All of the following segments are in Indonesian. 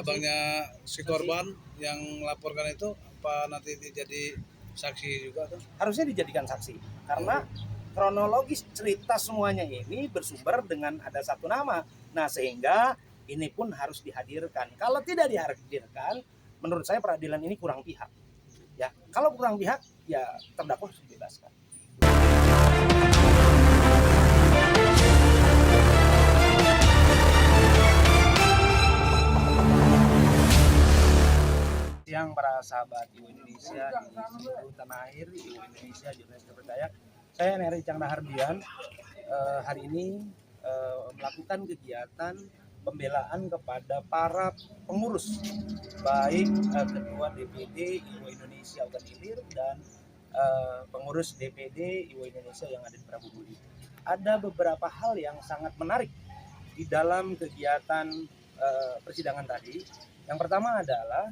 Abangnya si korban yang melaporkan itu apa nanti jadi saksi juga tuh? Harusnya dijadikan saksi karena kronologis cerita semuanya ini bersumber dengan ada satu nama. Nah, sehingga ini pun harus dihadirkan. Kalau tidak dihadirkan, menurut saya peradilan ini kurang pihak. Ya, kalau kurang pihak, ya terdakwa harus dibebaskan. Siang para sahabat Iwo Indonesia di seluruh tanah air, Iwo Indonesia, jurnalis terpercaya. Saya Neri Cangda Hardian, hari ini melakukan kegiatan pembelaan kepada para pengurus, baik Ketua DPD Iwo Indonesia Ogan Ilir dan pengurus DPD Iwo Indonesia yang ada di Prabu Budi. Ada beberapa hal yang sangat menarik di dalam kegiatan persidangan tadi. Yang pertama adalah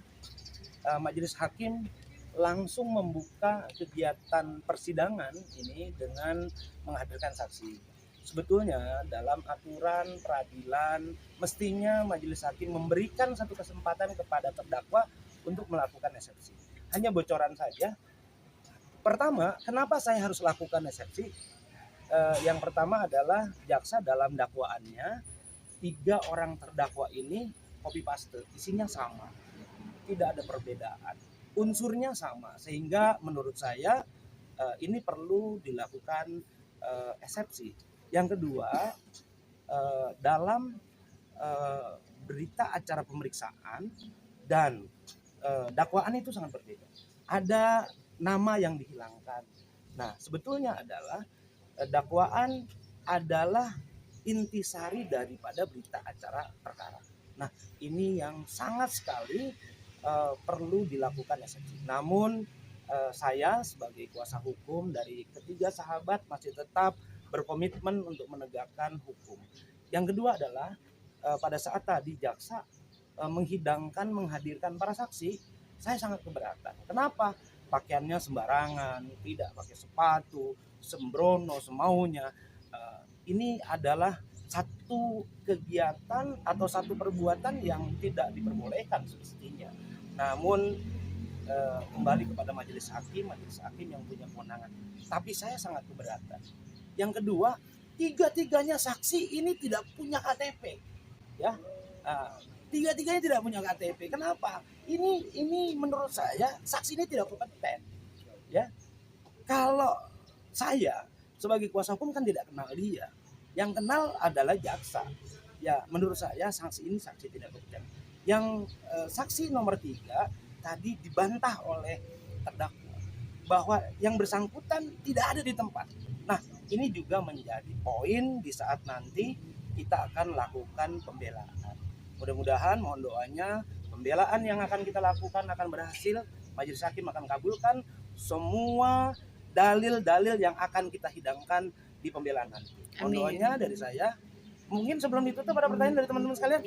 majelis hakim langsung membuka kegiatan persidangan ini dengan menghadirkan saksi. Sebetulnya dalam aturan peradilan mestinya majelis hakim memberikan satu kesempatan kepada terdakwa untuk melakukan eksepsi. Hanya bocoran saja. Pertama, kenapa saya harus lakukan eksepsi? Yang pertama adalah jaksa dalam dakwaannya 3 orang terdakwa ini copy paste, isinya sama. Tidak ada perbedaan, unsurnya sama, sehingga menurut saya ini perlu dilakukan eksepsi. Yang kedua, dalam berita acara pemeriksaan dan dakwaan itu sangat berbeda. Ada nama yang dihilangkan. Nah, sebetulnya adalah dakwaan adalah intisari daripada berita acara perkara. Nah, ini yang sangat sekali perlu dilakukan eksepsi. Namun saya sebagai kuasa hukum dari ketiga sahabat masih tetap berkomitmen untuk menegakkan hukum. Yang kedua adalah pada saat tadi jaksa menghadirkan para saksi, saya sangat keberatan. Kenapa? Pakaiannya sembarangan, tidak pakai sepatu, sembrono, semaunya. Ini adalah satu kegiatan atau satu perbuatan yang tidak diperbolehkan semestinya. Namun kembali kepada majelis hakim yang punya kewenangan. Tapi saya sangat keberatan. Yang kedua, tiga-tiganya saksi ini tidak punya KTP, ya. Tiga-tiganya tidak punya KTP. Kenapa? Ini menurut saya saksi ini tidak kompeten, ya. Kalau saya sebagai kuasa hukum kan tidak kenal dia. Yang kenal adalah jaksa. Ya, menurut saya saksi ini saksi tidak kompeten. Yang saksi nomor 3 tadi dibantah oleh terdakwa bahwa yang bersangkutan tidak ada di tempat. Nah, ini juga menjadi poin di saat nanti kita akan lakukan pembelaan. Mudah-mudahan, mohon doanya, pembelaan yang akan kita lakukan akan berhasil. Majelis hakim akan kabulkan semua dalil-dalil yang akan kita hidangkan di pembelaan nanti. Mohon doanya dari saya. Mungkin sebelum ditutup ada pertanyaan dari teman-teman sekalian.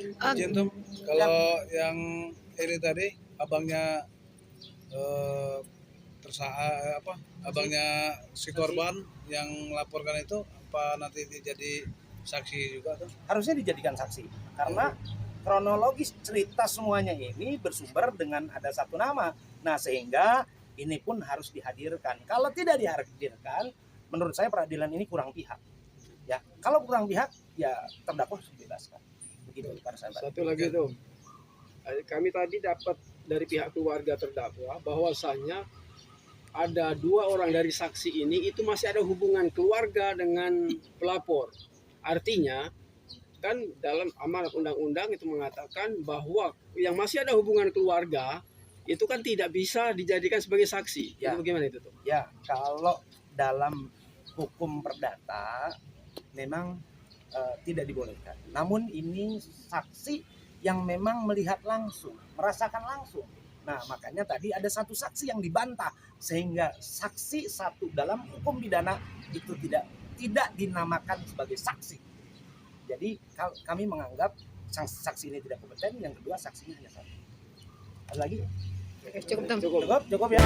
Kalau yang ini tadi abangnya abangnya si korban yang melaporkan itu apa nanti jadi saksi juga tuh? Harusnya dijadikan saksi karena kronologis cerita semuanya ini bersumber dengan ada satu nama. Nah, sehingga ini pun harus dihadirkan. Kalau tidak dihadirkan, menurut saya peradilan ini kurang pihak. Ya, kalau kurang pihak, ya terdakwa harus dibebaskan. Begitu para sahabat. Satu lagi tuh, kami tadi dapat dari pihak keluarga terdakwa bahwasannya ada 2 orang dari saksi ini itu masih ada hubungan keluarga dengan pelapor. Artinya kan dalam amanat undang-undang itu mengatakan bahwa yang masih ada hubungan keluarga itu kan tidak bisa dijadikan sebagai saksi. Ya. Itu bagaimana itu tuh? Ya, kalau dalam hukum perdata memang tidak dibolehkan. Namun ini saksi yang memang melihat langsung, merasakan langsung. Nah, makanya tadi ada satu saksi yang dibantah sehingga saksi satu dalam hukum pidana itu tidak dinamakan sebagai saksi. Jadi kami menganggap saksi ini tidak kompeten. Yang kedua, saksinya hanya satu. Ada lagi? Cukup Cukup ya.